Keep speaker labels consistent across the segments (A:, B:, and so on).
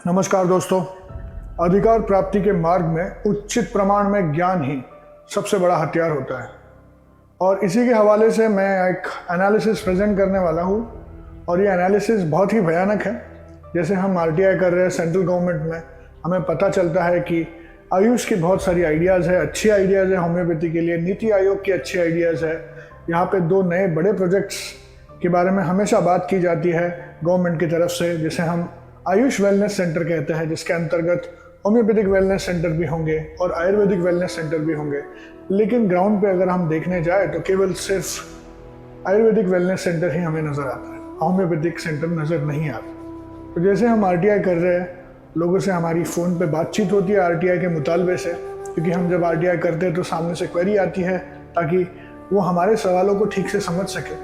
A: नमस्कार दोस्तों। अधिकार प्राप्ति के मार्ग में उचित प्रमाण में ज्ञान ही सबसे बड़ा हथियार होता है और इसी के हवाले से मैं एक एनालिसिस प्रेजेंट करने वाला हूँ और ये एनालिसिस बहुत ही भयानक है। जैसे हम आरटीआई कर रहे हैं सेंट्रल गवर्नमेंट में, हमें पता चलता है कि आयुष की बहुत सारी आइडियाज़ है, अच्छी आइडियाज़ है होम्योपैथी के लिए, नीति आयोग की अच्छी आइडियाज़ है। यहाँ पे 2 नए बड़े प्रोजेक्ट्स के बारे में हमेशा बात की जाती है गवर्नमेंट की तरफ से, जिसे हम आयुष वेलनेस सेंटर कहते हैं, जिसके अंतर्गत होम्योपैथिक वेलनेस सेंटर भी होंगे और आयुर्वेदिक वेलनेस सेंटर भी होंगे। लेकिन ग्राउंड पे अगर हम देखने जाए तो केवल सिर्फ आयुर्वेदिक वेलनेस सेंटर ही हमें नज़र आता है, होम्योपैथिक सेंटर नज़र नहीं आता। तो जैसे हम आरटीआई कर रहे हैं, लोगों से हमारी फ़ोन पे बातचीत होती है आरटीआई के मुतालबे से, क्योंकि हम जब आरटीआई करते हैं तो सामने से क्वेरी आती है ताकि वो हमारे सवालों को ठीक से समझ सके।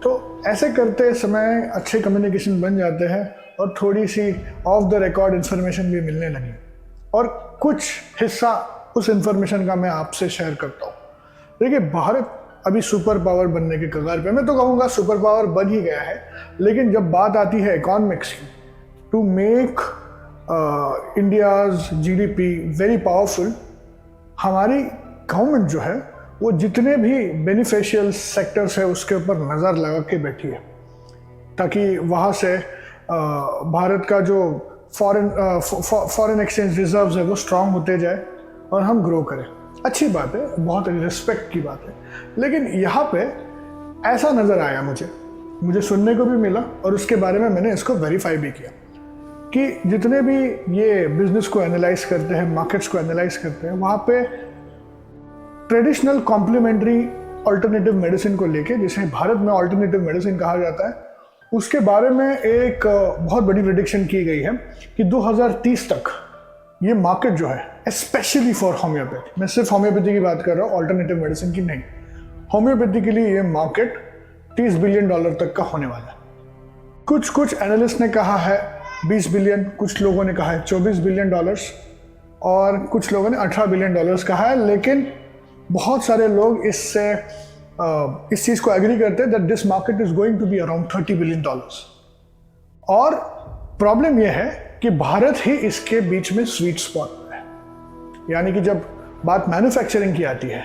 A: तो ऐसे करते समय अच्छे कम्युनिकेशन बन जाते हैं और थोड़ी सी ऑफ द रिकॉर्ड इन्फॉर्मेशन भी मिलने लगी और कुछ हिस्सा उस इन्फॉर्मेशन का मैं आपसे शेयर करता हूँ। देखिए, भारत अभी सुपर पावर बनने के कगार पे, मैं तो कहूँगा सुपर पावर बन ही गया है। लेकिन जब बात आती है इकोनॉमिक्स की, to make India's GDP very powerful, हमारी गवर्नमेंट जो है वो जितने भी बेनिफिशियल सेक्टर्स है उसके ऊपर नज़र लगा के बैठी है ताकि वहाँ से भारत का जो फॉरेन एक्सचेंज रिजर्व्स है वो स्ट्रांग होते जाए और हम ग्रो करें। अच्छी बात है, बहुत रिस्पेक्ट की बात है। लेकिन यहाँ पे ऐसा नज़र आया, मुझे सुनने को भी मिला और उसके बारे में मैंने इसको वेरीफाई भी किया कि जितने भी ये बिजनेस को एनालाइज करते हैं, मार्केट्स को एनालाइज करते हैं, वहाँ पे ट्रेडिशनल कॉम्प्लीमेंट्री अल्टरनेटिव मेडिसिन को लेके, जिसे भारत में अल्टरनेटिव मेडिसिन कहा जाता है, उसके बारे में एक बहुत बड़ी प्रेडिक्शन की गई है कि 2030 तक ये मार्केट जो है, स्पेशली फॉर होम्योपैथी, मैं सिर्फ होम्योपैथी की बात कर रहा हूँ, अल्टरनेटिव मेडिसिन की नहीं, होम्योपैथी के लिए ये मार्केट $30 बिलियन तक का होने वाला है। कुछ एनालिस्ट ने कहा है 20 बिलियन, कुछ लोगों ने कहा है $24 बिलियन और कुछ लोगों ने $18 बिलियन कहा है। लेकिन बहुत सारे लोग इससे इस चीज़ को एग्री करते हैं that this market is going to be around $30 billion. और प्रॉब्लम यह है कि भारत ही इसके बीच में स्वीट स्पॉट है। यानी कि जब बात मैन्युफैक्चरिंग की आती है,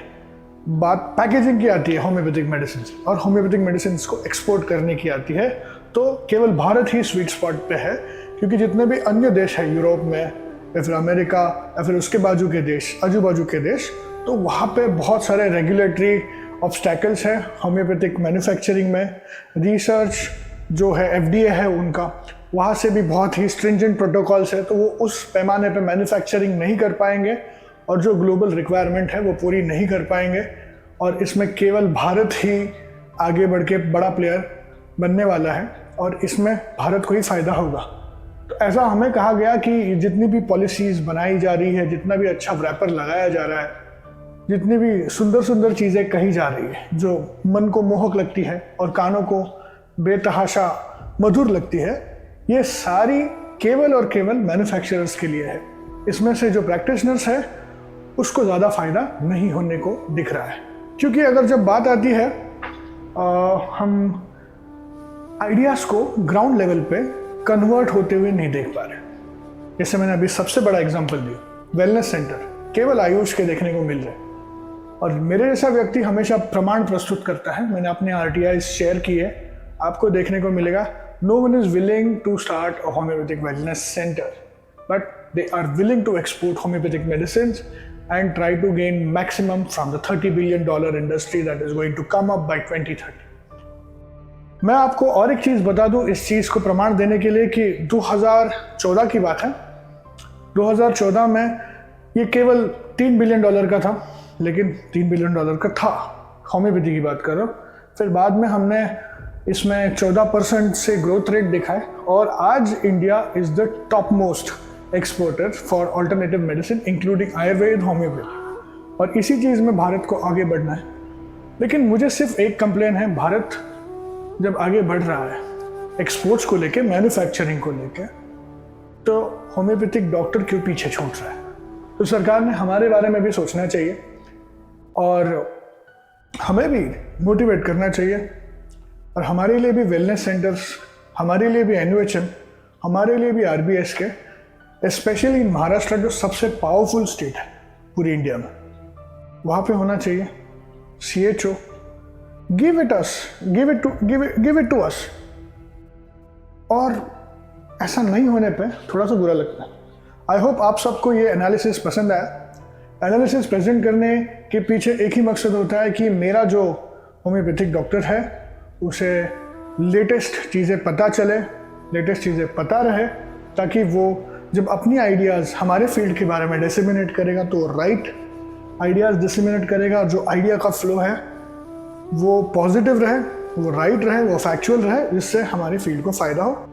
A: बात पैकेजिंग की आती है होम्योपैथिक मेडिसिन और होम्योपैथिक मेडिसिन को एक्सपोर्ट करने की आती है, तो केवल भारत ही स्वीट स्पॉट पे है। क्योंकि जितने भी अन्य देश हैं यूरोप में या फिर अमेरिका या फिर उसके बाजू के देश, आजू बाजू के देश, तो वहाँ पे बहुत सारे रेगुलेटरी ऑब्स्टैकल्स हैं होम्योपैथिक मैन्युफैक्चरिंग में। रिसर्च जो है एफडीए है उनका, वहाँ से भी बहुत ही स्ट्रिंजेंट प्रोटोकॉल्स है, तो वो उस पैमाने पे मैन्युफैक्चरिंग नहीं कर पाएंगे और जो ग्लोबल रिक्वायरमेंट है वो पूरी नहीं कर पाएंगे। और इसमें केवल भारत ही आगे बढ़ के बड़ा प्लेयर बनने वाला है और इसमें भारत को ही फ़ायदा होगा। तो ऐसा हमें कहा गया कि जितनी भी पॉलिसीज़ बनाई जा रही है, जितना भी अच्छा रैपर लगाया जा रहा है, जितनी भी सुंदर सुंदर चीज़ें कही जा रही है जो मन को मोहक लगती है और कानों को बेतहाशा मधुर लगती है, ये सारी केवल और केवल मैन्युफैक्चरर्स के लिए है। इसमें से जो प्रैक्टिशनर्स है उसको ज़्यादा फ़ायदा नहीं होने को दिख रहा है। क्योंकि अगर जब बात आती है हम आइडियाज़ को ग्राउंड लेवल पे कन्वर्ट होते हुए नहीं देख पा रहे। जैसे मैंने अभी सबसे बड़ा एग्जांपल दिया, वेलनेस सेंटर केवल आयुष के देखने को मिल रहे हैं और मेरे जैसा व्यक्ति हमेशा प्रमाण प्रस्तुत करता है। मैंने अपने आरटीआई शेयर किए, आपको देखने को मिलेगा no one is willing to start a homeopathic wellness centre but they are willing to export homeopathic medicine and try to gain maximum from the $30 billion industry that is going to come up by 2030। मैं आपको और एक चीज़ बता दूं इस चीज़ को प्रमाण देने के लिए कि 2014 की बात है। 2014 में ये केवल $3 बिलियन का था, लेकिन $3 बिलियन का था, होम्योपैथी की बात कर रहा हूँ। फिर बाद में हमने इसमें 14% से ग्रोथ रेट देखा है और आज India is the top most exporter for alternative medicine including Ayurveda, homeopathy. और इसी चीज़ में भारत को आगे बढ़ना है। लेकिन मुझे सिर्फ एक कंप्लेन है, भारत जब आगे बढ़ रहा है एक्सपोर्ट्स को लेके, मैन्युफैक्चरिंग को लेके, तो होम्योपैथिक डॉक्टर क्यों पीछे छूट रहा है। तो सरकार ने हमारे बारे में भी सोचना चाहिए और हमें भी मोटिवेट करना चाहिए और हमारे लिए भी वेलनेस सेंटर्स, हमारे लिए भी एनयूएचएम, हमारे लिए भी आरबीएस के स्पेशली इन महाराष्ट्र जो सबसे पावरफुल स्टेट है पूरी इंडिया में, वहाँ पे होना चाहिए CHO। Give it to us. और ऐसा नहीं होने पे थोड़ा सा बुरा लगता है। आई होप आप सबको ये एनालिसिस पसंद आया। एनालिसिस प्रेजेंट करने के पीछे एक ही मकसद होता है कि मेरा जो होम्योपैथिक डॉक्टर है उसे लेटेस्ट चीज़ें पता चले, लेटेस्ट चीज़ें पता रहे, ताकि वो जब अपनी आइडियाज़ हमारे फील्ड के बारे में डिसेमिनेट करेगा तो राइट आइडियाज़ डिसेमिनेट करेगा। जो आइडिया का फ्लो है वो पॉजिटिव रहे, वो राइट रहे, वो फैक्चुअल रहे, जिससे हमारी फील्ड को फ़ायदा हो।